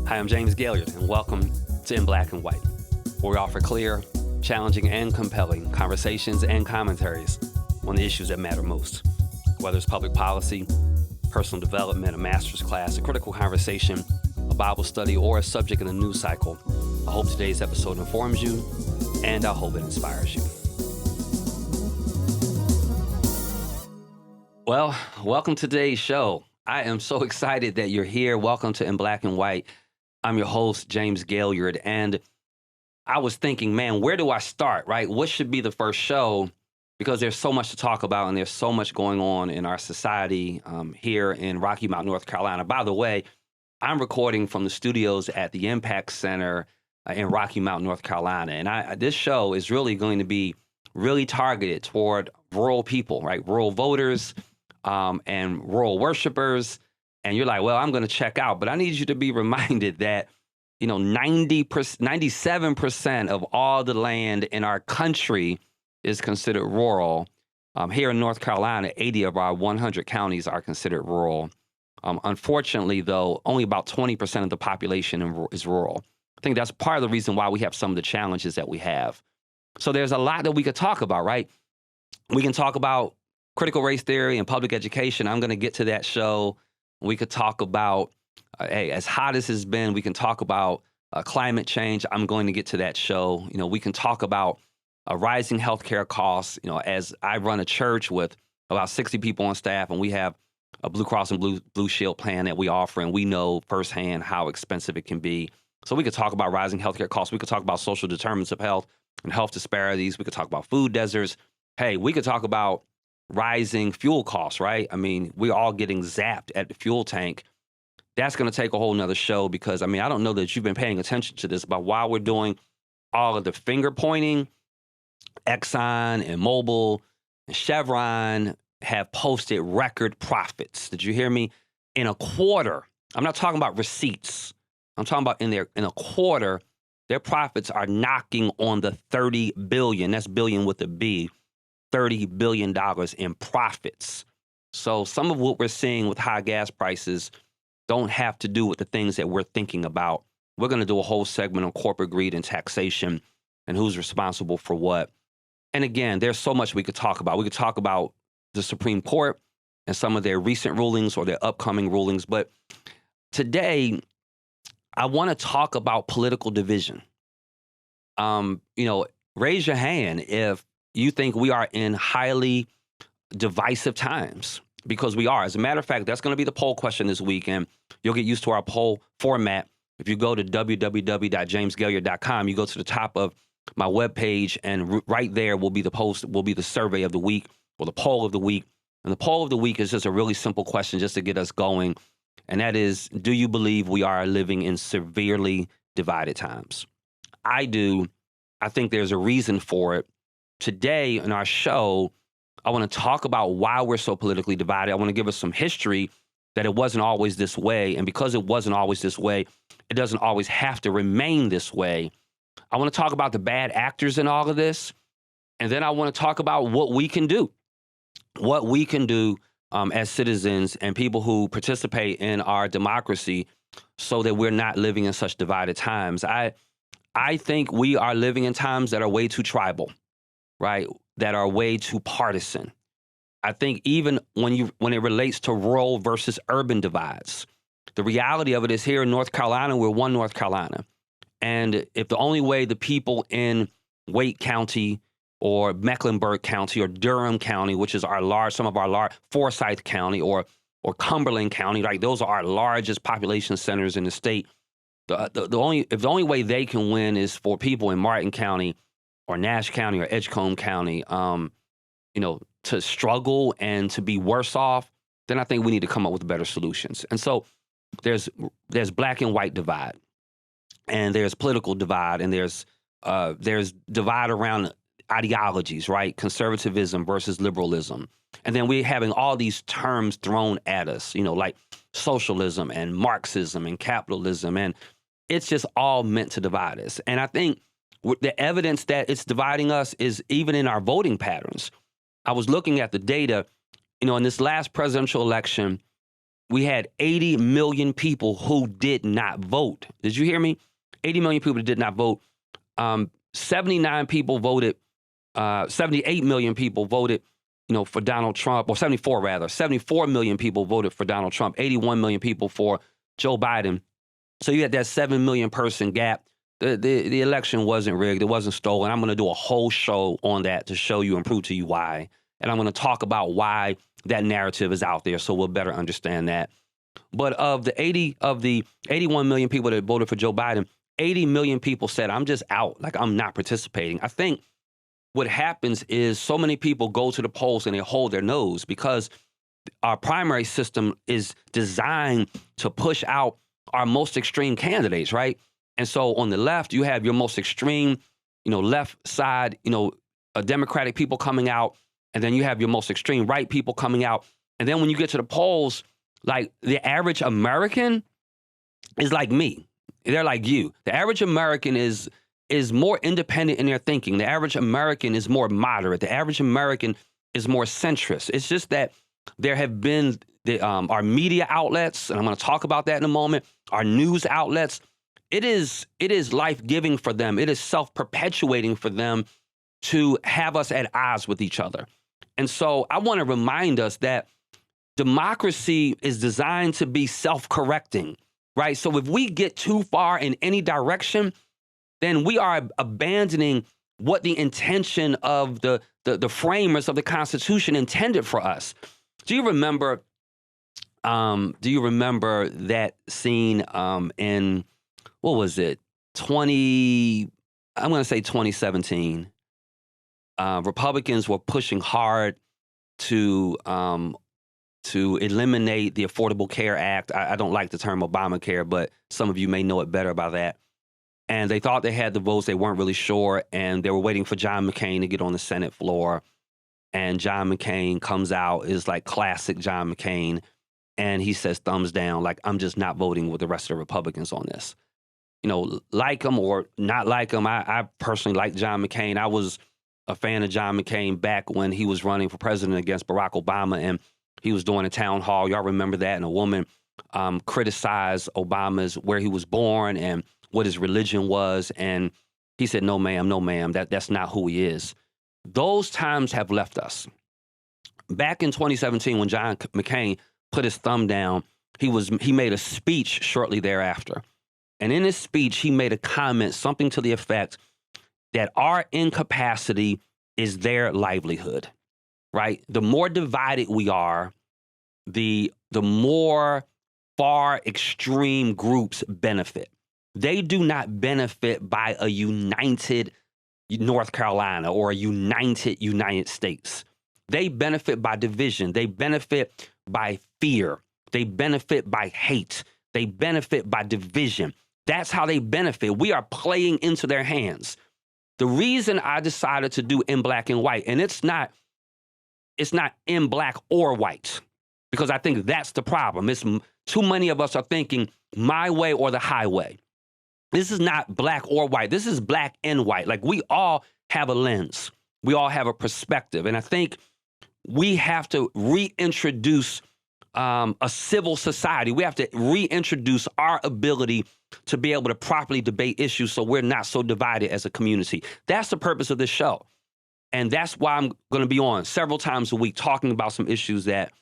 Hi, I'm James Gailliard, and welcome to In Black and White, where we offer clear, challenging, and compelling conversations and commentaries on the issues that matter most. Whether it's public policy, personal development, a master's class, a critical conversation, a Bible study, or a subject in the news cycle, I hope today's episode informs you, and I hope it inspires you. Well, welcome to today's show. I am so excited that you're here. Welcome to In Black and White. I'm your host, James Gailliard, and I was thinking, man, where do I start, right? What should be the first show? Because there's so much to talk about, and there's so much going on in our society here in Rocky Mount, North Carolina. By the way, I'm recording from the studios at the Impact Center in Rocky Mount, North Carolina, and this show is really going to be really targeted toward rural people, right? Rural voters and rural worshipers. And you're like, well, I'm going to check out. But I need you to be reminded that, 97% of all the land in our country is considered rural. Here in North Carolina, 80 of our 100 counties are considered rural. Unfortunately, though, only about 20% of the population is rural. I think that's part of the reason why we have some of the challenges that we have. So there's a lot that we could talk about, right? We can talk about critical race theory and public education. I'm going to get to that show. We could talk about, as hot as it's been, we can talk about climate change. I'm going to get to that show. We can talk about rising healthcare costs. As I run a church with about 60 people on staff, and we have a Blue Cross and Blue Shield plan that we offer, and we know firsthand how expensive it can be. So we could talk about rising healthcare costs. We could talk about social determinants of health and health disparities. We could talk about food deserts. Hey, we could talk about rising fuel costs, right? I mean, we're all getting zapped at the fuel tank. That's going to take a whole nother show because, I don't know that you've been paying attention to this, but while we're doing all of the finger pointing, Exxon and Mobil and Chevron have posted record profits. Did you hear me? In a quarter. I'm not talking about receipts. I'm talking about in a quarter, their profits are knocking on the 30 billion. That's billion with a B. $30 billion in profits. So some of what we're seeing with high gas prices don't have to do with the things that we're thinking about. We're going to do a whole segment on corporate greed and taxation and who's responsible for what. And again, there's so much we could talk about. We could talk about the Supreme Court and some of their recent rulings or their upcoming rulings. But today, I want to talk about political division. Raise your hand if you think we are in highly divisive times, because we are. As a matter of fact, that's going to be the poll question this week, and you'll get used to our poll format. If you go to www.jamesgailliard.com, you go to the top of my webpage, and right there will be the post, will be the survey of the week or the poll of the week. And the poll of the week is just a really simple question just to get us going, and that is, do you believe we are living in severely divided times? I do. I think there's a reason for it. Today in our show, I want to talk about why we're so politically divided. I want to give us some history that it wasn't always this way. And because it wasn't always this way, it doesn't always have to remain this way. I want to talk about the bad actors in all of this. And then I want to talk about what we can do. What we can do as citizens and people who participate in our democracy so that we're not living in such divided times. I think we are living in times that are way too tribal. Right, that are way too partisan. I think even when it relates to rural versus urban divides, the reality of it is here in North Carolina, we're one North Carolina. And if the only way the people in Wake County or Mecklenburg County or Durham County, which is some of our large, Forsyth County or Cumberland County, right, those are our largest population centers in the state. If the only way they can win is for people in Martin County or Nash County or Edgecombe County, to struggle and to be worse off, then I think we need to come up with better solutions. And so there's black and white divide, and there's political divide, and there's divide around ideologies, right? Conservatism versus liberalism. And then we're having all these terms thrown at us, like socialism and Marxism and capitalism, and it's just all meant to divide us. And I think the evidence that it's dividing us is even in our voting patterns. I was looking at the data, in this last presidential election, we had 80 million people who did not vote. Did you hear me? 80 million people that did not vote. 79 people voted. 78 million people voted, for Donald Trump, or 74 rather. 74 million people voted for Donald Trump. 81 million people for Joe Biden. So you had that 7 million person gap. The election wasn't rigged. It wasn't stolen. I'm going to do a whole show on that to show you and prove to you why. And I'm going to talk about why that narrative is out there, so we'll better understand that. But of the 81 million people that voted for Joe Biden, 80 million people said, I'm just out. Like, I'm not participating. I think what happens is so many people go to the polls and they hold their nose because our primary system is designed to push out our most extreme candidates, right? And so on the left, you have your most extreme, left side, Democratic people coming out. And then you have your most extreme right people coming out. And then when you get to the polls, like the average American is like me. They're like you. The average American is more independent in their thinking. The average American is more moderate. The average American is more centrist. It's just that there have been our media outlets, and I'm going to talk about that in a moment, our news outlets. It is life-giving for them. It is self-perpetuating for them to have us at odds with each other. And so I want to remind us that democracy is designed to be self-correcting, right? So if we get too far in any direction, then we are abandoning what the intention of the framers of the Constitution intended for us. Do you remember that scene in, what was it, 2017? Republicans were pushing hard to eliminate the Affordable Care Act. I don't like the term Obamacare, but some of you may know it better by that. And they thought they had the votes. They weren't really sure. And they were waiting for John McCain to get on the Senate floor. And John McCain comes out, is like classic John McCain. And he says, thumbs down, like, I'm just not voting with the rest of the Republicans on this. Like him or not like him, I personally like John McCain. I was a fan of John McCain back when he was running for president against Barack Obama, and he was doing a town hall. Y'all remember that? And a woman criticized Obama's where he was born and what his religion was. And he said, no, ma'am, that's not who he is. Those times have left us. Back in 2017, when John McCain put his thumb down, he made a speech shortly thereafter. And in his speech, he made a comment, something to the effect that our incapacity is their livelihood, right? The more divided we are, the more far extreme groups benefit. They do not benefit by a united North Carolina or a united United States. They benefit by division. They benefit by fear. They benefit by hate. They benefit by division. That's how they benefit. We are playing into their hands. The reason I decided to do in black and white, and it's not in black or white, because I think that's the problem. It's too many of us are thinking my way or the highway. This is not black or white. This is black and white. Like, we all have a lens. We all have a perspective. And I think we have to reintroduce a civil society. We have to reintroduce our ability to be able to properly debate issues so we're not so divided as a community. That's the purpose of this show. And that's why I'm going to be on several times a week talking about some issues that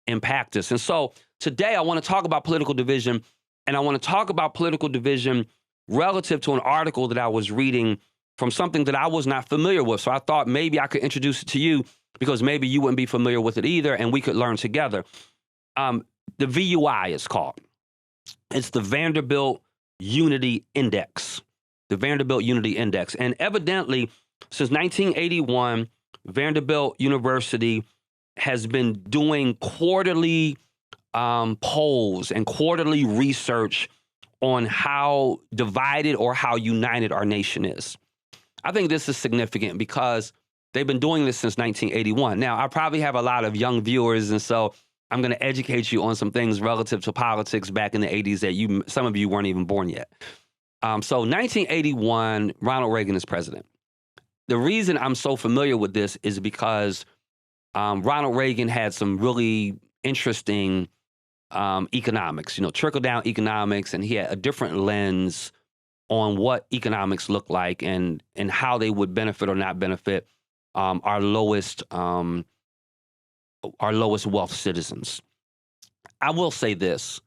impact us. And so today I want to talk about political division, and I want to talk about political division relative to an article that I was reading from something that I was not familiar with. So I thought maybe I could introduce it to you because maybe you wouldn't be familiar with it either, and we could learn together. The VUI is called. It's the Vanderbilt Unity Index. The Vanderbilt Unity Index. And evidently, since 1981, Vanderbilt University has been doing quarterly polls and quarterly research on how divided or how united our nation is. I think this is significant because they've been doing this since 1981. Now, I probably have a lot of young viewers, and so I'm going to educate you on some things relative to politics back in the 80s that some of you weren't even born yet. So 1981, Ronald Reagan is president. The reason I'm so familiar with this is because Ronald Reagan had some really interesting economics, trickle down economics, and he had a different lens on what economics look like and how they would benefit or not benefit our lowest wealth citizens. I will say this: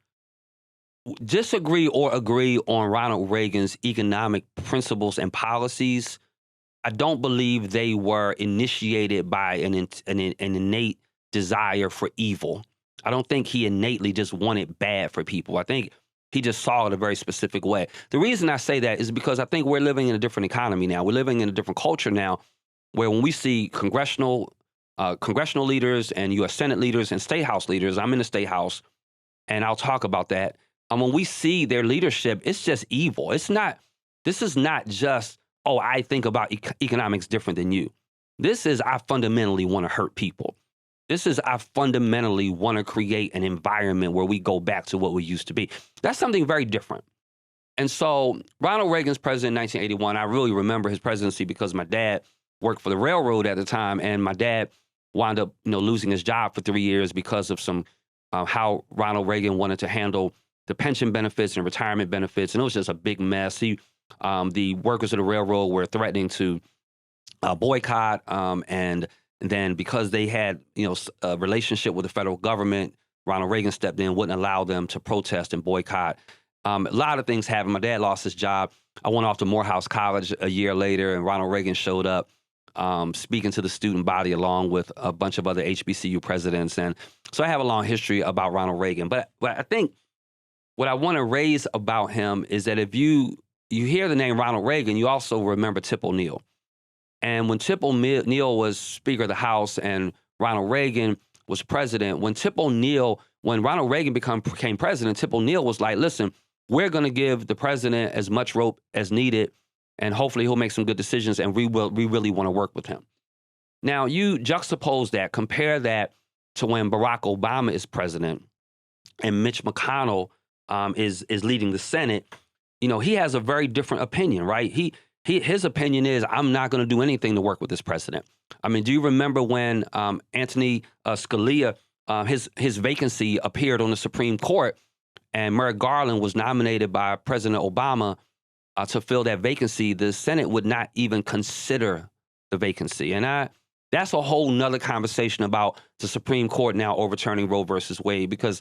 disagree or agree on Ronald Reagan's economic principles and policies. I don't believe they were initiated by an innate desire for evil. I don't think he innately just wanted bad for people. I think he just saw it a very specific way. The reason I say that is because I think we're living in a different economy now. We're living in a different culture now, where when we see congressional leaders and U.S. Senate leaders and state house leaders, I'm in the state house, and I'll talk about that. And when we see their leadership, it's just evil. This is not just, oh, I think about economics different than you. This is, I fundamentally want to hurt people. This is, I fundamentally want to create an environment where we go back to what we used to be. That's something very different. And so Ronald Reagan's president in 1981, I really remember his presidency because my dad worked for the railroad at the time, and my dad wound up, losing his job for 3 years because of some how Ronald Reagan wanted to handle the pension benefits and retirement benefits, and it was just a big mess. The workers of the railroad were threatening to boycott, and then because they had a relationship with the federal government, Ronald Reagan stepped in, wouldn't allow them to protest and boycott. A lot of things happened. My dad lost his job. I went off to Morehouse College a year later, and Ronald Reagan showed up speaking to the student body along with a bunch of other HBCU presidents. And so I have a long history about Ronald Reagan. But I think what I want to raise about him is that if you hear the name Ronald Reagan, you also remember Tip O'Neill. And when Tip O'Neill was Speaker of the House and Ronald Reagan was president, when Ronald Reagan became president, Tip O'Neill was like, listen, we're going to give the president as much rope as needed, and hopefully he'll make some good decisions, and we really want to work with him. Now, you juxtapose that, compare that to when Barack Obama is president and Mitch McConnell is leading the Senate. He has a very different opinion, right? His opinion is, I'm not going to do anything to work with this president. I mean, do you remember when Anthony Scalia, his vacancy appeared on the Supreme Court, and Merrick Garland was nominated by President Obama to fill that vacancy? The Senate would not even consider the vacancy. And that's a whole nother conversation about the Supreme Court now overturning Roe versus Wade, because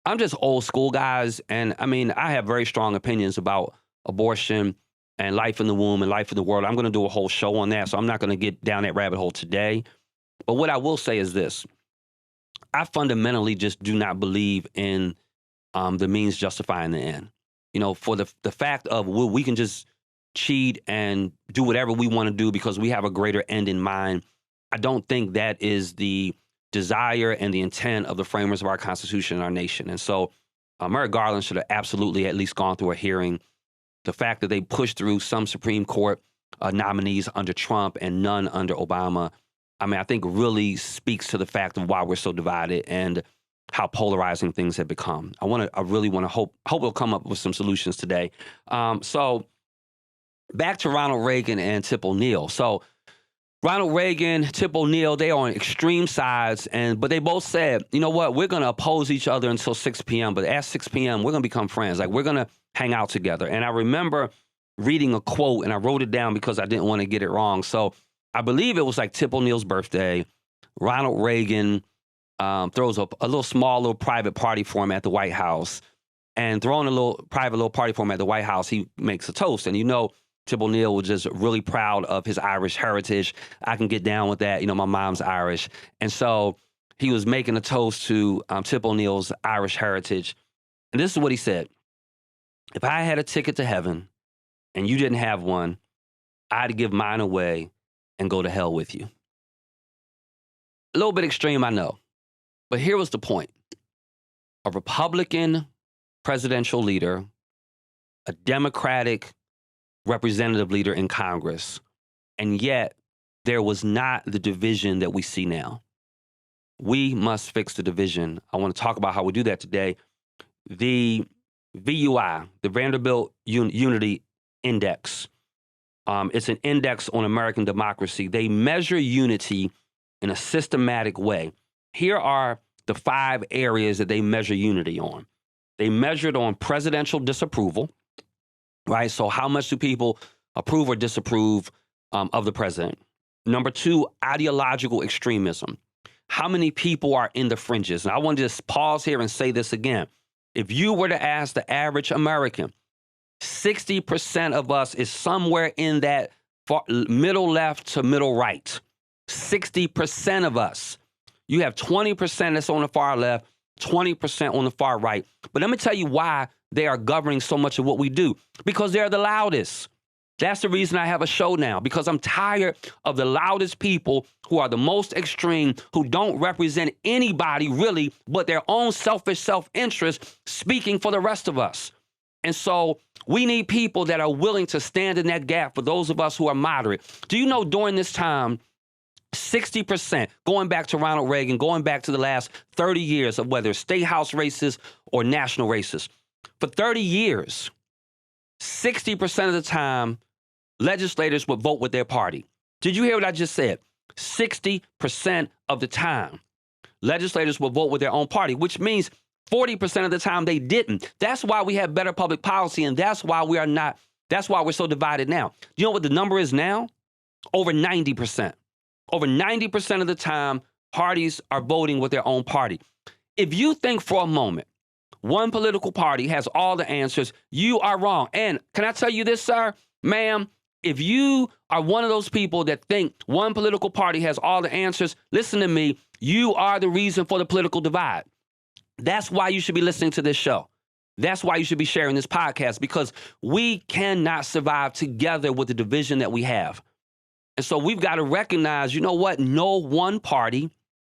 I'm just old school, guys. And I mean, I have very strong opinions about abortion and life in the womb and life in the world. I'm going to do a whole show on that, so I'm not going to get down that rabbit hole today. But what I will say is this: I fundamentally just do not believe in the means justifying the end. For the fact of we can just cheat and do whatever we want to do because we have a greater end in mind. I don't think that is the desire and the intent of the framers of our Constitution and our nation. And so Merrick Garland should have absolutely at least gone through a hearing. The fact that they pushed through some Supreme Court nominees under Trump and none under Obama, I think really speaks to the fact of why we're so divided and how polarizing things have become. I really want to hope we'll come up with some solutions today. So back to Ronald Reagan and Tip O'Neill. So Ronald Reagan, Tip O'Neill, they are on extreme sides, but they both said, you know what, we're going to oppose each other until 6 p.m., but at 6 p.m., we're going to become friends. Like, we're going to hang out together. And I remember reading a quote, and I wrote it down because I didn't want to get it wrong. So I believe it was like Tip O'Neill's birthday. Ronald Reagan throws a little private party for him at the White House. And throwing a private party for him at the White House, he makes a toast. And Tip O'Neill was just really proud of his Irish heritage. I can get down with that. My mom's Irish. And so he was making a toast to Tip O'Neill's Irish heritage. And this is what he said: if I had a ticket to heaven and you didn't have one, I'd give mine away and go to hell with you. A little bit extreme, I know. But here was the point. A Republican presidential leader, a Democratic representative leader in Congress, and yet there was not the division that we see now. We must fix the division. I want to talk about how we do that today. The VUI, the Vanderbilt Unity Index, it's an index on American democracy. They measure unity in a systematic way. Here are the 5 areas that they measure unity on. They measured on presidential disapproval, right? So how much do people approve or disapprove of the president? Number 2, ideological extremism. How many people are in the fringes? And I want to just pause here and say this again. If you were to ask the average American, 60% of us is somewhere in that middle left to middle right. 60% of us. You have 20% that's on the far left, 20% on the far right. But let me tell you why they are governing so much of what we do. Because they're the loudest. That's the reason I have a show now, because I'm tired of the loudest people who are the most extreme, who don't represent anybody really but their own selfish self-interest speaking for the rest of us. And so we need people that are willing to stand in that gap for those of us who are moderate. Do you know during this time, 60%, going back to Ronald Reagan, going back to the last 30 years of whether state house races or national races, for 30 years, 60% of the time, legislators would vote with their party. Did you hear what I just said? 60% of the time, legislators will vote with their own party, which means 40% of the time they didn't. That's why we have better public policy, and that's why we're so divided now. You know what the number is now? Over 90%. Over 90% of the time, parties are voting with their own party. If you think for a moment one political party has all the answers, you are wrong. And can I tell you this, sir, ma'am? If you are one of those people that think one political party has all the answers, listen to me, you are the reason for the political divide. That's why you should be listening to this show. That's why you should be sharing this podcast, because we cannot survive together with the division that we have. And so we've got to recognize, you know what? No one party,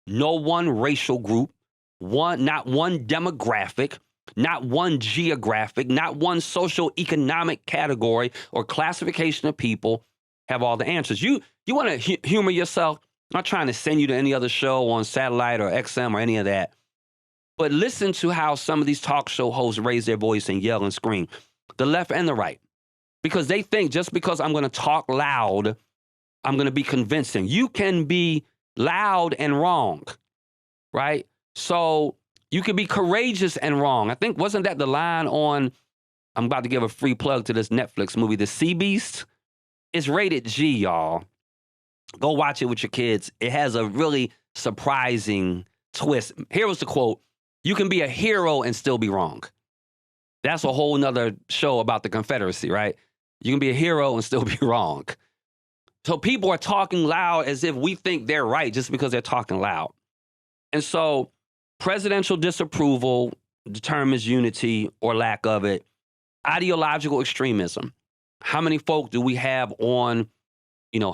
no one racial group, not one demographic, not one geographic, not one social economic category or classification of people have all the answers. You want to humor yourself? I'm not trying to send you to any other show on satellite or XM or any of that. But listen to how some of these talk show hosts raise their voice and yell and scream, the left and the right, because they think just because I'm going to talk loud, I'm going to be convincing. You can be loud and wrong, right? So you can be courageous and wrong. I think, wasn't that the line on, I'm about to give a free plug to this Netflix movie, The Sea Beast? It's rated G, y'all. Go watch it with your kids. It has a really surprising twist. Here was the quote: "You can be a hero and still be wrong." That's a whole nother show about the Confederacy, right? You can be a hero and still be wrong. So people are talking loud as if we think they're right just because they're talking loud. And so presidential disapproval determines unity or lack of it. Ideological extremism. How many folk do we have on,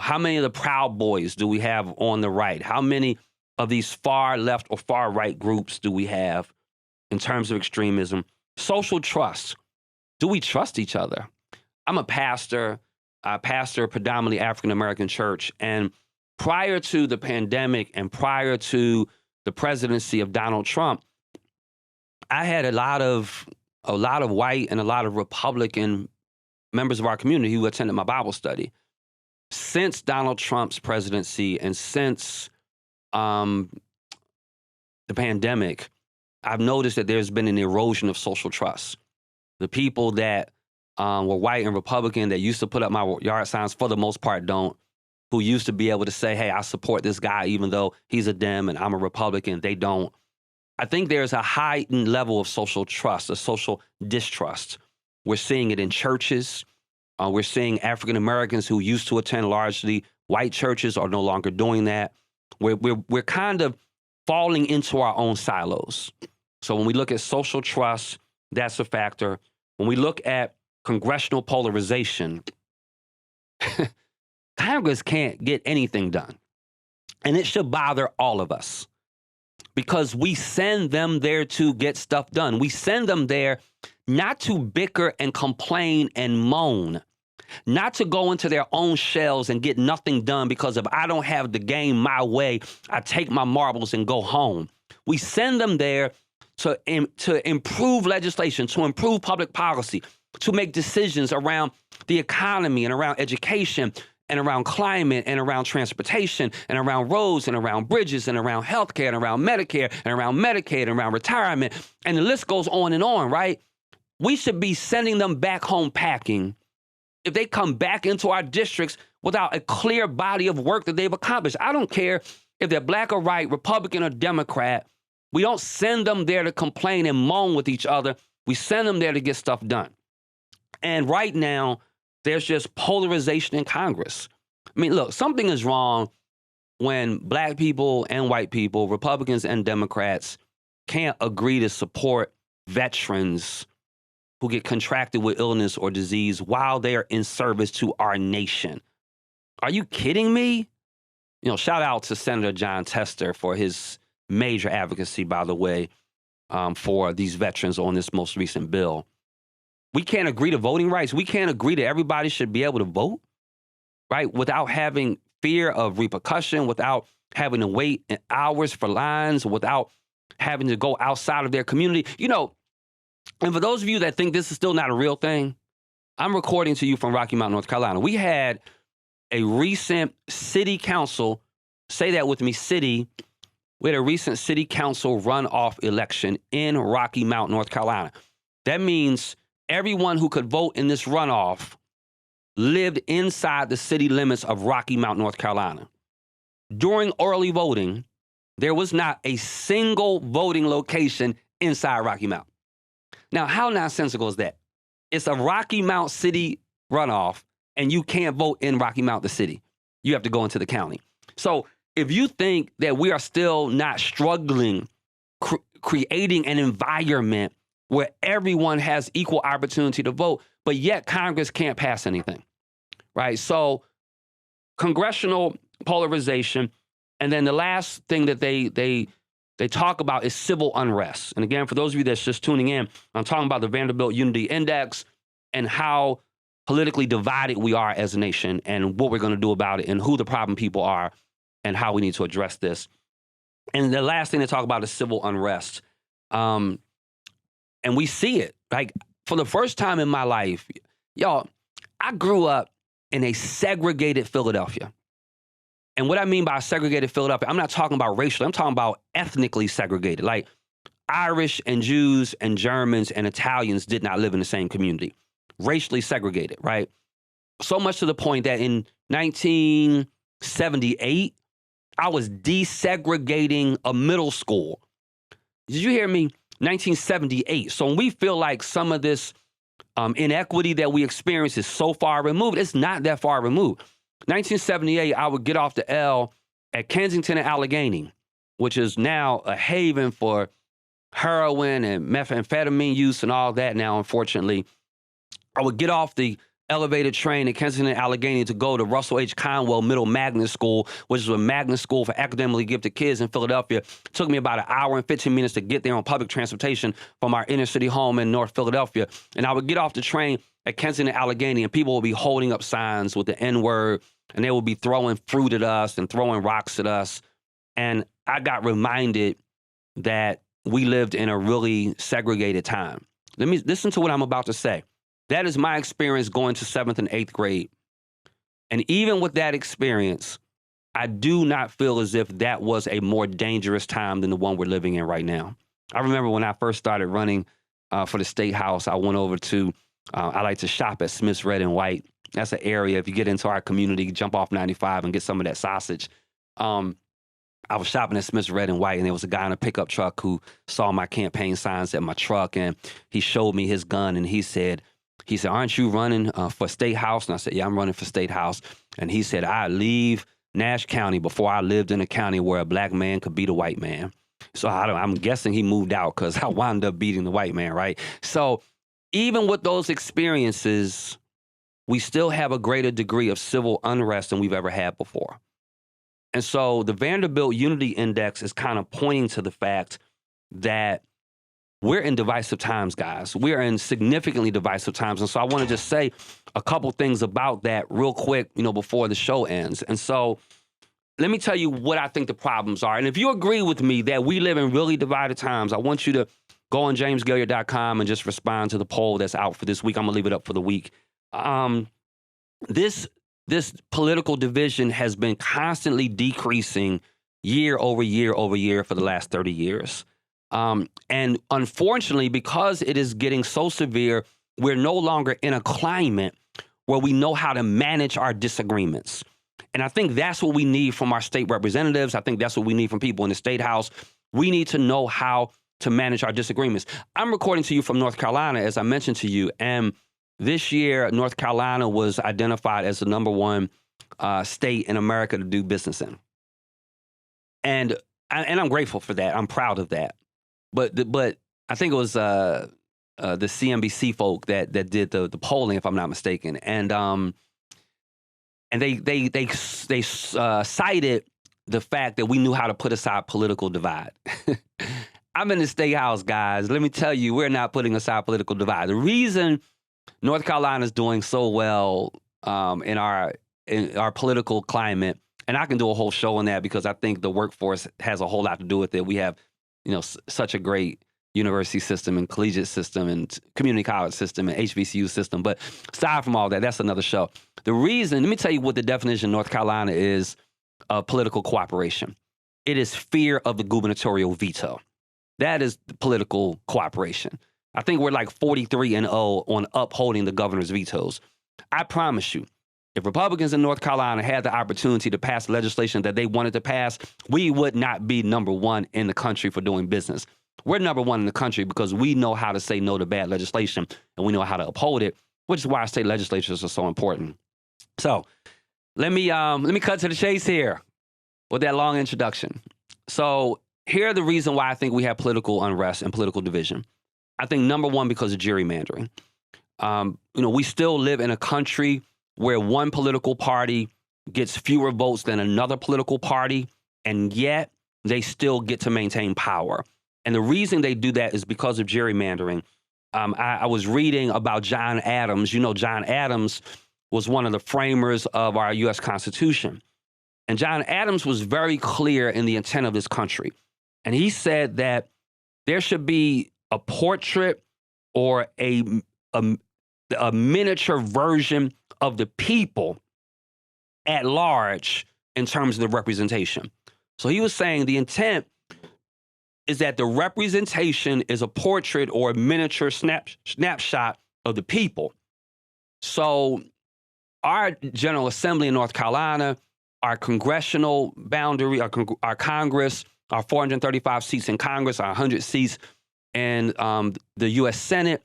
how many of the Proud Boys do we have on the right? How many of these far left or far right groups do we have in terms of extremism? Social trust. Do we trust each other? I'm a pastor. I pastor a predominantly African-American church. And prior to the pandemic and prior to the presidency of Donald Trump, I had a lot of white and a lot of Republican members of our community who attended my Bible study. Since Donald Trump's presidency and since the pandemic, I've noticed that there's been an erosion of social trust. The people that were white and Republican that used to put up my yard signs, for the most part, don't. Who used to be able to say, hey, I support this guy even though he's a Dem and I'm a Republican, they don't. I think there's a heightened level of social trust, a social distrust. We're seeing it in churches. We're seeing African Americans who used to attend largely white churches are no longer doing that. We're kind of falling into our own silos. So when we look at social trust, that's a factor. When we look at congressional polarization, Congress can't get anything done. And it should bother all of us because we send them there to get stuff done. We send them there not to bicker and complain and moan, not to go into their own shells and get nothing done because if I don't have the game my way, I take my marbles and go home. We send them there to improve legislation, to improve public policy, to make decisions around the economy and around education and around climate and around transportation and around roads and around bridges and around healthcare and around Medicare and around Medicaid and around retirement. And the list goes on, right? We should be sending them back home packing if they come back into our districts without a clear body of work that they've accomplished. I don't care if they're black or white, Republican or Democrat. We don't send them there to complain and moan with each other. We send them there to get stuff done. And right now, there's just polarization in Congress. I mean, look, something is wrong when black people and white people, Republicans and Democrats, can't agree to support veterans who get contracted with illness or disease while they are in service to our nation. Are you kidding me? You know, shout out to Senator John Tester for his major advocacy, by the way, for these veterans on this most recent bill. We can't agree to voting rights. We can't agree that everybody should be able to vote, right? Without having fear of repercussion, without having to wait hours for lines, without having to go outside of their community. You know, and for those of you that think this is still not a real thing, I'm recording to you from Rocky Mount, North Carolina. We had a recent city council, say that with me, city. We had a recent city council runoff election in Rocky Mount, North Carolina. That means everyone who could vote in this runoff lived inside the city limits of Rocky Mount, North Carolina. During early voting, there was not a single voting location inside Rocky Mount. Now, how nonsensical is that? It's a Rocky Mount city runoff, and you can't vote in Rocky Mount, the city. You have to go into the county. So if you think that we are still not struggling, creating an environment where everyone has equal opportunity to vote, but yet Congress can't pass anything, right? So congressional polarization, and then the last thing that they talk about is civil unrest. And again, for those of you that's just tuning in, I'm talking about the Vanderbilt Unity Index and how politically divided we are as a nation and what we're going to do about it and who the problem people are and how we need to address this. And the last thing they talk about is civil unrest. And we see it. Like, for the first time in my life, y'all, I grew up in a segregated Philadelphia. And what I mean by segregated Philadelphia, I'm not talking about racially. I'm talking about ethnically segregated. Like, Irish and Jews and Germans and Italians did not live in the same community. Racially segregated, right? So much to the point that in 1978, I was desegregating a middle school. Did you hear me? 1978. So when we feel like some of this inequity that we experience is so far removed, it's not that far removed. 1978, I would get off the L at Kensington and Allegheny, which is now a haven for heroin and methamphetamine use and all that now, unfortunately. I would get off the elevated train at Kensington and Allegheny to go to Russell H. Conwell Middle Magnet School, which is a magnet school for academically gifted kids in Philadelphia. It took me about an hour and 15 minutes to get there on public transportation from our inner city home in North Philadelphia. And I would get off the train at Kensington and Allegheny, and people would be holding up signs with the N-word, and they would be throwing fruit at us and throwing rocks at us. And I got reminded that we lived in a really segregated time. Let me listen to what I'm about to say. That is my experience going to 7th and 8th grade. And even with that experience, I do not feel as if that was a more dangerous time than the one we're living in right now. I remember when I first started running for the State House, I went over to, I like to shop at Smith's Red and White. That's an area, if you get into our community, jump off 95 and get some of that sausage. I was shopping at Smith's Red and White, and there was a guy in a pickup truck who saw my campaign signs at my truck, and he showed me his gun, and he said, aren't you running for State House? And I said, yeah, I'm running for State House. And he said, I leave Nash County before I lived in a county where a black man could beat a white man. So I'm guessing he moved out because I wound up beating the white man, right? So even with those experiences, we still have a greater degree of civil unrest than we've ever had before. And so the Vanderbilt Unity Index is kind of pointing to the fact that we're in divisive times, guys. We are in significantly divisive times. And so I want to just say a couple things about that real quick, before the show ends. And so let me tell you what I think the problems are. And if you agree with me that we live in really divided times, I want you to go on jamesgailliard.com and just respond to the poll that's out for this week. I'm going to leave it up for the week. This this political division has been constantly decreasing year over year over year for the last 30 years. And unfortunately, because it is getting so severe, we're no longer in a climate where we know how to manage our disagreements. And I think that's what we need from our state representatives. I think that's what we need from people in the state house. We need to know how to manage our disagreements. I'm recording to you from North Carolina, as I mentioned to you. And this year, North Carolina was identified as the #1 state in America to do business in. And I'm grateful for that. I'm proud of that. But I think it was the CNBC folk that did the polling, if I'm not mistaken, and they cited the fact that we knew how to put aside political divide. I'm in the state house, guys. Let me tell you, we're not putting aside political divide. The reason North Carolina is doing so well in our political climate, and I can do a whole show on that because I think the workforce has a whole lot to do with it. We have, such a great university system and collegiate system and community college system and HBCU system. But aside from all that, that's another show. The reason, let me tell you what the definition of North Carolina is of political cooperation. It is fear of the gubernatorial veto. That is the political cooperation. I think we're like 43-0 on upholding the governor's vetoes. I promise you, if Republicans in North Carolina had the opportunity to pass legislation that they wanted to pass, we would not be #1 in the country for doing business. We're #1 in the country because we know how to say no to bad legislation and we know how to uphold it, which is why our state legislatures are so important. So let me cut to the chase here with that long introduction. So here are the reason why I think we have political unrest and political division. I think #1 because of gerrymandering. We still live in a country where one political party gets fewer votes than another political party, and yet they still get to maintain power. And the reason they do that is because of gerrymandering. I was reading about John Adams. John Adams was one of the framers of our U.S. Constitution. And John Adams was very clear in the intent of this country. And he said that there should be a portrait or a miniature version of the people at large in terms of the representation. So he was saying the intent is that the representation is a portrait or a miniature snapshot of the people. So our General Assembly in North Carolina, our congressional boundary, our Congress, our 435 seats in Congress, our 100 seats in the U.S. Senate,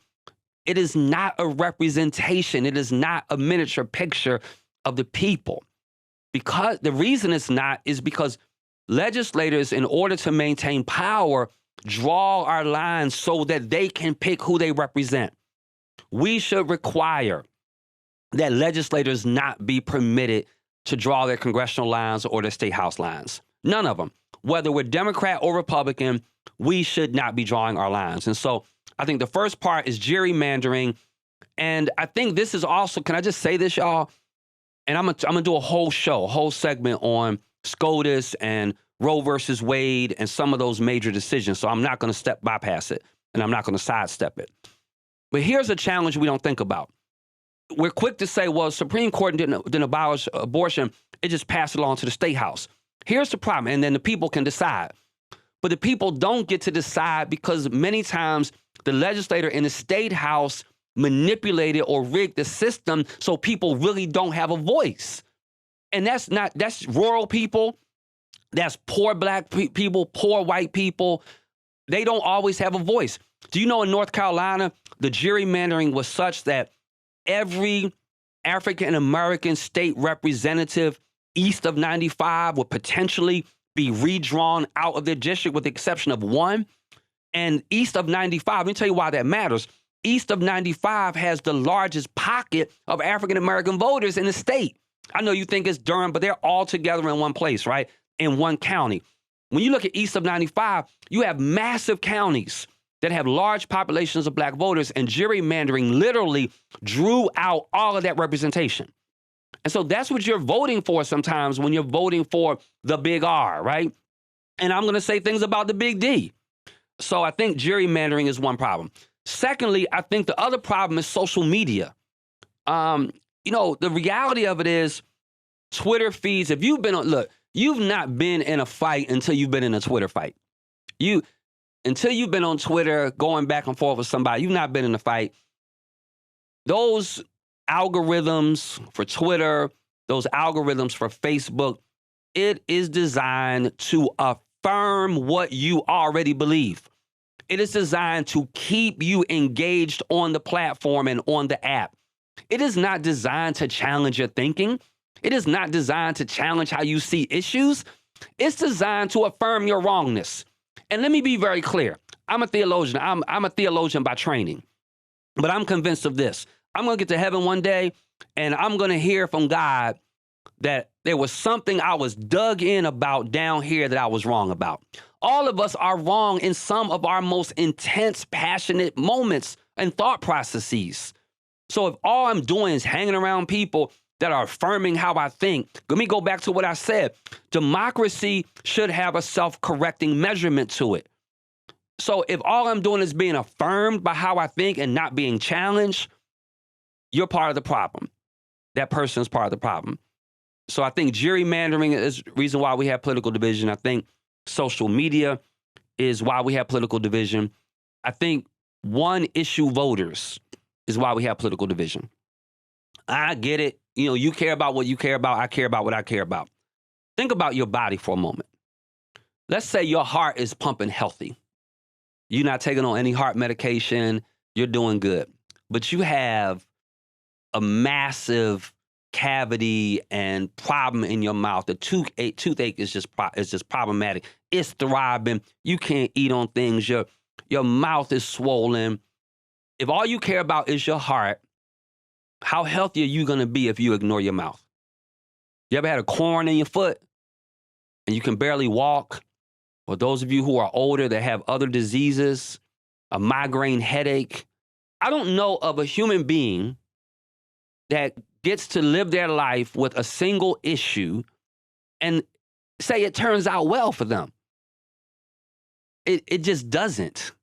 it is not a representation. It is not a miniature picture of the people. Because the reason it's not is because legislators, in order to maintain power, draw our lines so that they can pick who they represent. We should require that legislators not be permitted to draw their congressional lines or their state house lines. None of them. Whether we're Democrat or Republican, we should not be drawing our lines. And so I think the first part is gerrymandering. And I think this is also, can I just say this, y'all? And I'm gonna do a whole show, a whole segment on SCOTUS and Roe versus Wade and some of those major decisions. So I'm not going to bypass it, and I'm not going to sidestep it. But here's a challenge we don't think about. We're quick to say, well, Supreme Court didn't abolish abortion. It just passed it along to the state house. Here's the problem. And then the people can decide. But the people don't get to decide because many times the legislator in the state house manipulated or rigged the system so people really don't have a voice. And that's rural people. That's poor black people, poor white people. They don't always have a voice. Do you know in North Carolina, the gerrymandering was such that every African-American state representative east of 95 would potentially be redrawn out of their district with the exception of one. And east of 95, let me tell you why that matters. East of 95 has the largest pocket of African-American voters in the state. I know you think it's Durham, but they're all together in one place, right? In one county. When you look at east of 95, you have massive counties that have large populations of black voters, and gerrymandering literally drew out all of that representation. And so that's what you're voting for sometimes when you're voting for the big R, right? And I'm going to say things about the big D. So I think gerrymandering is one problem. Secondly, I think the other problem is social media. The reality of it is Twitter feeds. If you've been on, look, you've not been in a fight until you've been in a Twitter fight. Until you've been on Twitter going back and forth with somebody, you've not been in a fight. Those algorithms for Twitter, those algorithms for Facebook, it is designed to affirm what you already believe. It is designed to keep you engaged on the platform and on the app. It is not designed to challenge your thinking. It is not designed to challenge how you see issues. It's designed to affirm your wrongness. And let me be very clear. I'm a theologian. I'm a theologian by training. But I'm convinced of this. I'm going to get to heaven one day, and I'm going to hear from God that there was something I was dug in about down here that I was wrong about. All of us are wrong in some of our most intense, passionate moments and thought processes. So if all I'm doing is hanging around people that are affirming how I think, let me go back to what I said. Democracy should have a self-correcting measurement to it. So if all I'm doing is being affirmed by how I think and not being challenged, you're part of the problem. That person is part of the problem. So I think gerrymandering is the reason why we have political division. I think social media is why we have political division. I think one-issue voters is why we have political division. I get it. You know, you care about what you care about. I care about what I care about. Think about your body for a moment. Let's say your heart is pumping healthy. You're not taking on any heart medication. You're doing good. But you have a massive cavity and problem in your mouth. The toothache is just problematic. It's thriving. You can't eat on things. Your mouth is swollen. If all you care about is your heart, how healthy are you going to be if you ignore your mouth? You ever had a corn in your foot and you can barely walk? Or those of you who are older that have other diseases, a migraine headache. I don't know of a human being that gets to live their life with a single issue and say it turns out well for them. It just doesn't.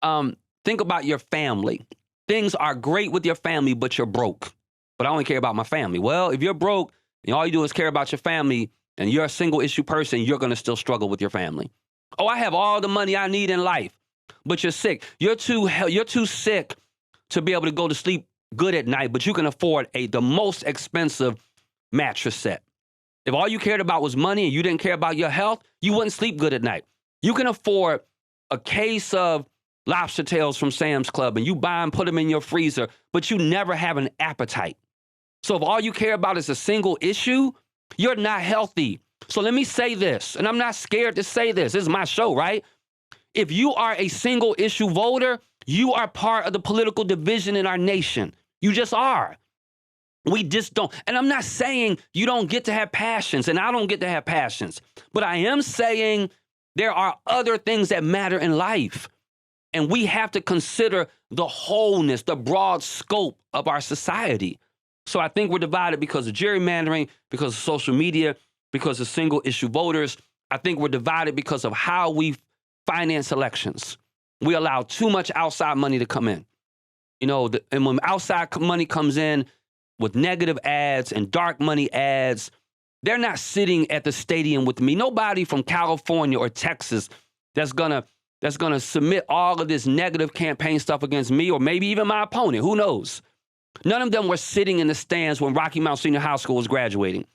Think about your family. Things are great with your family, but you're broke. But I only care about my family. Well, if you're broke and all you do is care about your family and you're a single issue person, you're going to still struggle with your family. Oh, I have all the money I need in life, but you're sick. You're too sick to be able to go to sleep good at night, but you can afford the most expensive mattress set. If all you cared about was money and you didn't care about your health, you wouldn't sleep good at night. You can afford a case of lobster tails from Sam's Club and you buy and put them in your freezer, but you never have an appetite. So if all you care about is a single issue, you're not healthy. So let me say this, and I'm not scared to say this. This is my show, right? If you are a single issue voter, you are part of the political division in our nation. You just are. We just don't. And I'm not saying you don't get to have passions, and I don't get to have passions. But I am saying there are other things that matter in life. And we have to consider the wholeness, the broad scope of our society. So I think we're divided because of gerrymandering, because of social media, because of single issue voters. I think we're divided because of how we finance elections. We allow too much outside money to come in. You know, and when outside money comes in with negative ads and dark money ads, they're not sitting at the stadium with me. Nobody from California or Texas that's gonna submit all of this negative campaign stuff against me or maybe even my opponent. Who knows? None of them were sitting in the stands when Rocky Mount Senior High School was graduating.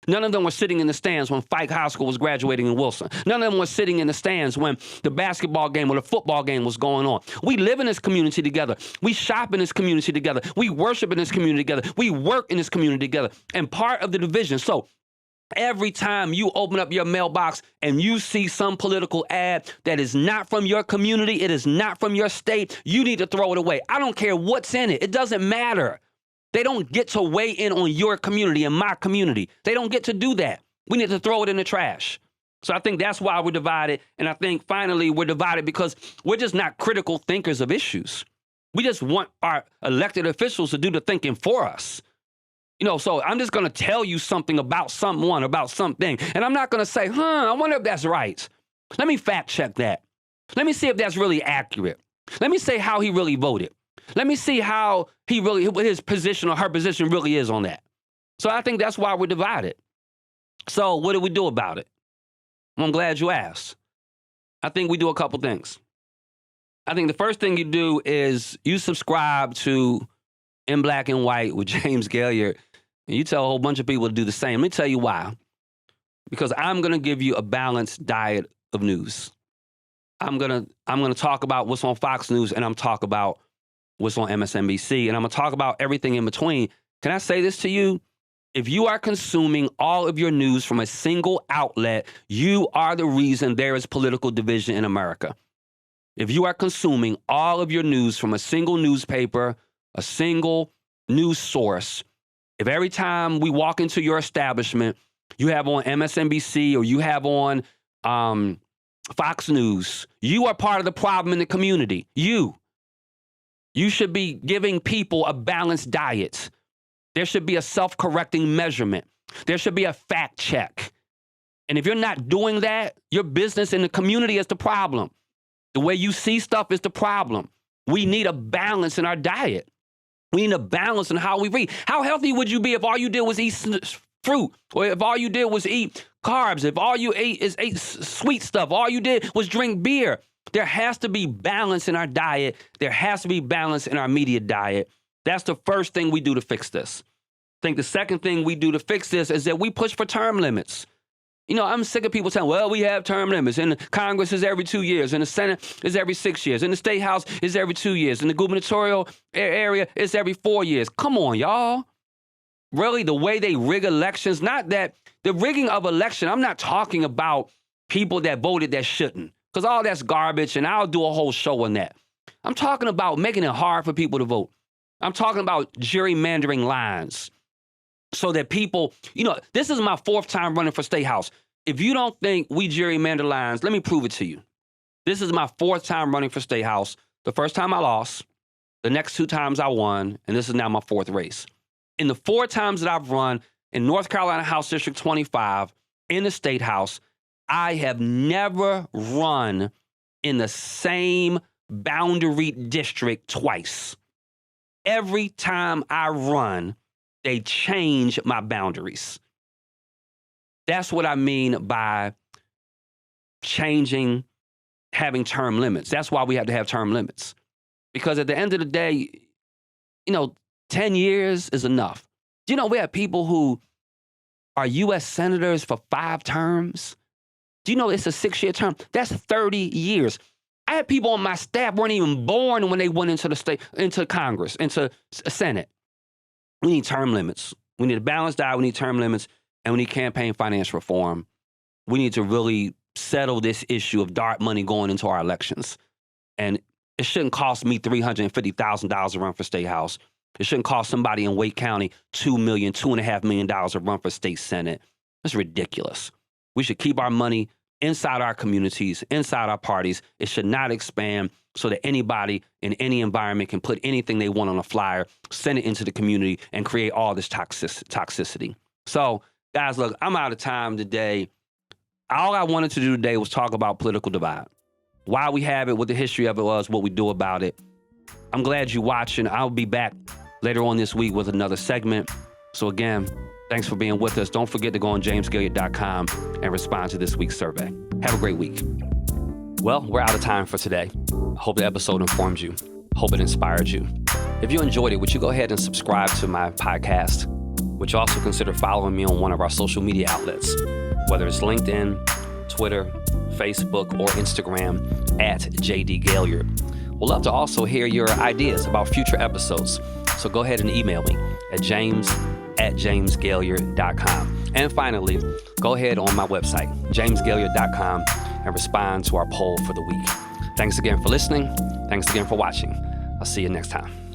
None of them were sitting in the stands when Fike High School was graduating in Wilson. None of them were sitting in the stands when the basketball game or the football game was going on. We live in this community together. We shop in this community together. We worship in this community together. We work in this community together. And part of the division. So every time you open up your mailbox and you see some political ad that is not from your community, it is not from your state, you need to throw it away. I don't care what's in it. It doesn't matter. They don't get to weigh in on your community and my community. They don't get to do that. We need to throw it in the trash. So I think that's why we're divided. And I think finally we're divided because we're just not critical thinkers of issues. We just want our elected officials to do the thinking for us. You know, so I'm just going to tell you something about someone, about something. And I'm not going to say, I wonder if that's right. Let me fact check that. Let me see if that's really accurate. Let me say how he really voted. Let me see how what his position or her position really is on that. So I think that's why we're divided. So what do we do about it? Well, I'm glad you asked. I think we do a couple things. I think the first thing you do is you subscribe to In Black and White with James Gailliard, and you tell a whole bunch of people to do the same. Let me tell you why. Because I'm going to give you a balanced diet of news. I'm gonna talk about what's on Fox News, and I'm talk about what's on MSNBC, and I'm gonna talk about everything in between. Can I say this to you? If you are consuming all of your news from a single outlet, you are the reason there is political division in America. If you are consuming all of your news from a single newspaper, a single news source, if every time we walk into your establishment, you have on MSNBC or you have on Fox News, you are part of the problem in the community. You should be giving people a balanced diet. There should be a self-correcting measurement. There should be a fact check. And if you're not doing that, your business in the community is the problem. The way you see stuff is the problem. We need a balance in our diet. We need a balance in how we read. How healthy would you be if all you did was eat fruit, or if all you did was eat carbs, if all you ate is sweet stuff, all you did was drink beer? There has to be balance in our diet. There has to be balance in our media diet. That's the first thing we do to fix this. I think the second thing we do to fix this is that we push for term limits. You know, I'm sick of people saying, well, we have term limits, and the Congress is every 2 years, and the Senate is every 6 years, and the State House is every 2 years, and the gubernatorial area is every 4 years. Come on, y'all. Really, the way they rig elections, not that the rigging of election, I'm not talking about people that voted that shouldn't, because all that's garbage, and I'll do a whole show on that. I'm talking about making it hard for people to vote. I'm talking about gerrymandering lines so that people, you know, this is my 4th time running for State House. If you don't think we gerrymander lines, let me prove it to you. This is my 4th time running for State House. The first time I lost, the next 2 times I won, and this is now my 4th race. In the 4 times that I've run in North Carolina House District 25, in the State House, I have never run in the same boundary district twice. Every time I run, they change my boundaries. That's what I mean by changing, having term limits. That's why we have to have term limits. Because at the end of the day, you know, 10 years is enough. Do you know we have people who are U.S. senators for 5 terms? Do you know it's a 6-year term? That's 30 years. I had people on my staff weren't even born when they went into Congress, into Senate. We need term limits. We need a balanced diet. We need term limits, and we need campaign finance reform. We need to really settle this issue of dark money going into our elections. And it shouldn't cost me $350,000 to run for State House. It shouldn't cost somebody in Wake County $2.5 million to run for State Senate. That's ridiculous. We should keep our money inside our communities, inside our parties. It should not expand so that anybody in any environment can put anything they want on a flyer, send it into the community, and create all this toxicity. So, guys, look, I'm out of time today. All I wanted to do today was talk about political divide. Why we have it, what the history of it was, what we do about it. I'm glad you're watching. I'll be back later on this week with another segment. So again, thanks for being with us. Don't forget to go on jamesgailliard.com and respond to this week's survey. Have a great week. Well, we're out of time for today. I hope the episode informed you. Hope it inspired you. If you enjoyed it, would you go ahead and subscribe to my podcast? Would you also consider following me on one of our social media outlets, whether it's LinkedIn, Twitter, Facebook, or Instagram at JD Gailliard. We'd love to also hear your ideas about future episodes. So go ahead and email me at james@jamesgailliard.com. And finally, go ahead on my website, jamesgailliard.com, and respond to our poll for the week. Thanks again for listening. Thanks again for watching. I'll see you next time.